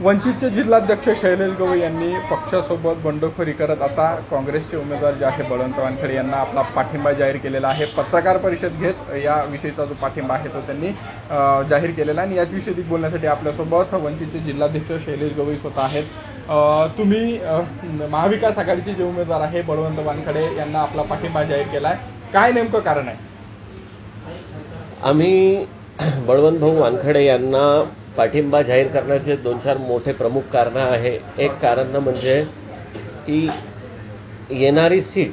वंचितचे जिल्हाध्यक्ष शैलेश गवई यांनी पक्षासोबत बंडखोरी करत आता काँग्रेसचे उमेदवार जे आहे बळवंत वानखडे यांना आपला पाठिंबा जाहीर केलेला आहे। पत्रकार परिषद घेत या विषयीचा जो पाठिंबा आहे तो त्यांनी जाहीर केलेला आहे। आणि याच विषयी बोलण्यासाठी आपल्यासोबत वंचितचे जिल्हाध्यक्ष शैलेश गवई स्वतः आहेत। तुम्ही महाविकास आघाडीचे जे उमेदवार आहे बळवंत वानखडे यांना आपला पाठिंबा जाहीर केला आहे, काय नेमकं कारण आहे? आम्ही बळवंत भाऊ वानखडे यांना पाठिंबा जाहीर करण्याचे 2-4 मोठे प्रमुख कारण आहे। एक कारण म्हणजे की येणारी सीट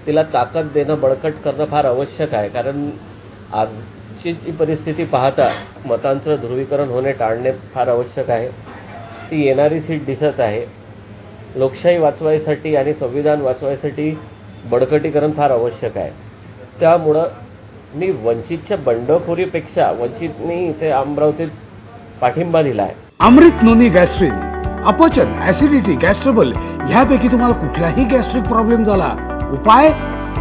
तिला ताकद देणं, बळकट करणं फार आवश्यक आहे। कारण आजची परिस्थिती पाहता मतांचं ध्रुवीकरण होणे टाळणे फार आवश्यक आहे। ती येणारी सीट दिसत आहे। लोकशाही वाचवायसाठी आणि संविधान वाचवायसाठी बळकटीकरण फार आवश्यक आहे। त्यामुळं मी वंचितच्या बंडखोरीपेक्षा वंचितनी इथे अमरावतीत पाठिंबा दिला आहे। अमृत नोनी गॅस्ट्रिन, अपचन, ऍसिडिटी, गॅस्ट्रबल ह्यापैकी तुम्हाला कुठलाही गॅस्ट्रिक प्रॉब्लेम झाला, उपाय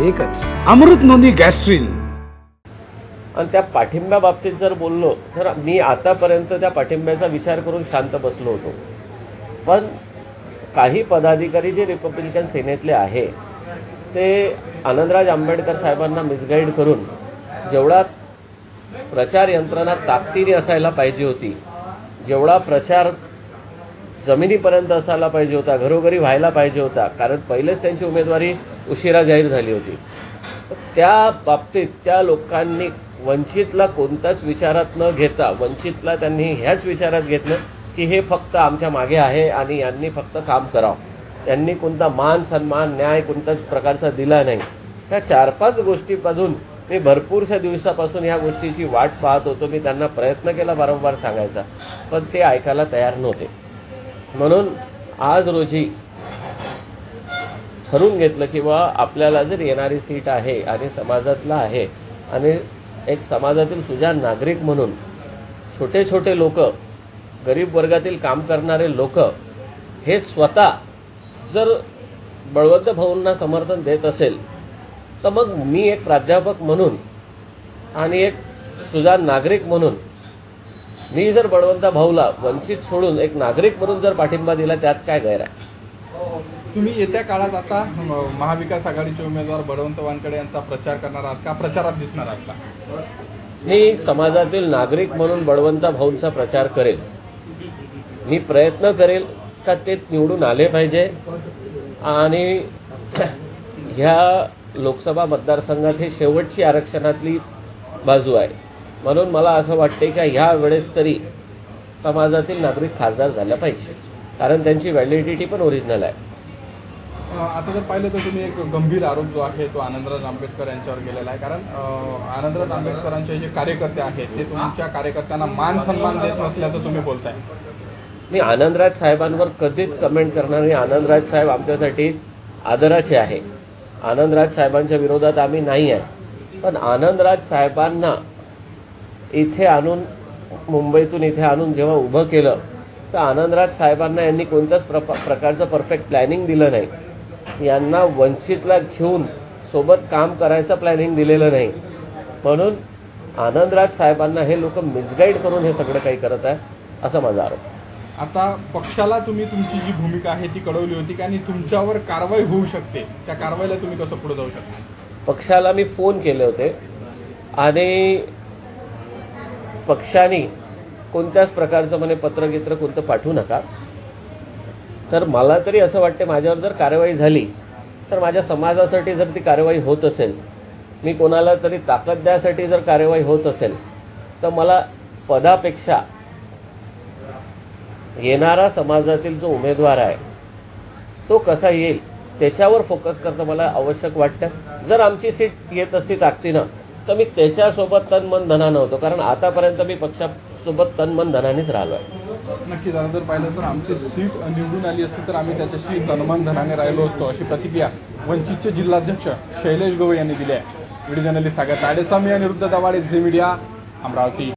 एकच, अमृत नोनी गॅस्ट्रिन। आणि त्या पाठिंब्या बाबतीत जर बोललो तर मी आतापर्यंत त्या पाठिंब्याचा विचार करून शांत बसलो होतो। पण काही पदाधिकारी जे रिपब्लिकन सेनेतले आहे ते आनंदराज आंबेडकर साहेबांना मिसगाईड करून जेवढा प्रचार यंत्रणा ताकदीने असायला पाहिजे होती, जेवढा प्रचार जमिनीपर्यंत असायला पाहिजे होता, घरोघरी व्हायला पाहिजे होता, कारण पहिलेच त्यांची उमेदवारी उशिरा जाहीर झाली होती, त्या बाबतीत त्या लोकांनी वंचितला कोणताच विचारात न घेता वंचितला त्यांनी ह्याच विचारात घेतलं की हे फक्त आमच्या मागे आहे आणि यांनी फक्त काम करावं। त्यांनी कोणता मान सन्मान न्याय कोणत्याच प्रकारचा दिला नाही। ह्या 4-5 गोष्टीपासून मी भरपूरशा दिवसापासून ह्या गोष्टीची वाट पाहत होतो। मी त्यांना प्रयत्न केला वारंवार सांगायचा, पण ते ऐकायला तयार नव्हते। म्हणून आज रोजी ठरवून घेतलं की आपल्याला जर येणारी सीट आहे आणि समाजातला आहे आणि एक समाजातील सुजाण नागरिक म्हणून छोटे छोटे लोक, गरीब वर्गातील काम करणारे लोक हे स्वतः जर बळवंत भाऊंना समर्थन देत असेल तर मग मी एक प्राध्यापक म्हणून आणि एक सुजाण नागरिक म्हणून मी जर बळवंत भाऊला वंचित सोडून एक नागरिक म्हणून जर पाठिंबा दिला त्यात काय गैर आहे? तुम्ही येत्या काळात आता महाविकास आघाडीचे उमेदवार बळवंत वानखडे यांचा प्रचार करणार आहात का, प्रचारात दिसणार आहात का? मी समाजातील नागरिक म्हणून बळवंत भाऊंचा प्रचार करेल। मी प्रयत्न करेल का ते निवडून आले पाहिजे आणि ह्या लोकसभा मतदारसंघात हे शेवटची आरक्षणातली बाजू आहे। म्हणून मला असं वाटते की ह्या वेळेस तरी समाजातील नागरिक खासदार झाला पाहिजे, कारण त्यांची व्हॅलिडिटी पण ओरिजिनल आहे। आता जर पाहिलं तर तुम्ही एक गंभीर आरोप जो आहे तो आनंदराज आंबेडकर यांच्यावर केलेला आहे, कारण आनंदराज आंबेडकरांचे जे कार्यकर्ते आहेत ते तुमच्या कार्यकर्त्यांना मान सन्मान देत नसल्याचं तुम्ही बोलताय। मी आनंदराज साहेबांवर कधीच कमेंट करणार नाही। आनंदराज साहेब आमच्यासाठी आदराचे आहे। आनंदराज साहेबांच्या विरोधात आम्ही नाही आहे, पण आनंदराज साहेबांना इथे आणून, मुंबईतून इथे आणून जेव्हा उभं केलं तर आनंदराज साहेबांना यांनी कोणत्याच प्रकारचं परफेक्ट प्लॅनिंग दिलं नाही। यांना वंचितला घेऊन सोबत काम करायचं प्लॅनिंग दिलेलं नाही। म्हणून आनंदराज साहेबांना हे लोक मिसगाईड करून हे सगळं काही करत आहे असं माझा आरोप। आता पक्षाला तुम्ही तुमची जी भूमिका आहे ती कळवली होती की आणि तुमच्यावर कारवाई होऊ शकते, त्या कारवाईला तुम्ही कसं पुढे जाऊ शकता? पक्षाला मी फोन केले होते आणि पक्षाने कोणत्याच प्रकारचं म्हणे पत्रगित्र कोणतं पाठवू नका। तर मला तरी असं वाटते माझ्यावर जर कारवाई झाली तर माझ्या समाजासाठी जर ती कारवाई होत असेल, मी कोणाला तरी ताकद द्यासाठी जर कारवाई होत असेल तर मला पदापेक्षा येणारा समाजातील जो उमेदवार आहे तो कसा येईल त्याच्यावर फोकस करणं मला आवश्यक वाटतं। जर आमची सीट येत असती ताकदीनं तर मी त्याच्यासोबत तन-मन धनानं होतो, कारण आतापर्यंत मी पक्षासोबत तन-मन धनानेच राहिलो आहे। नक्कीच, जर पाहिलं तर आमची सीट निवडून आली असती तर आम्ही त्याच्याशी तन-मन धनाने राहिलो असतो, अशी प्रतिक्रिया वंचितचे जिल्हाध्यक्ष शैलेश गवई यांनी दिली आहे। व्हिडिओ जर्नलिस्ट सागर ताडेसामी आणि रुद्र दवाडे, झी मीडिया, अमरावती।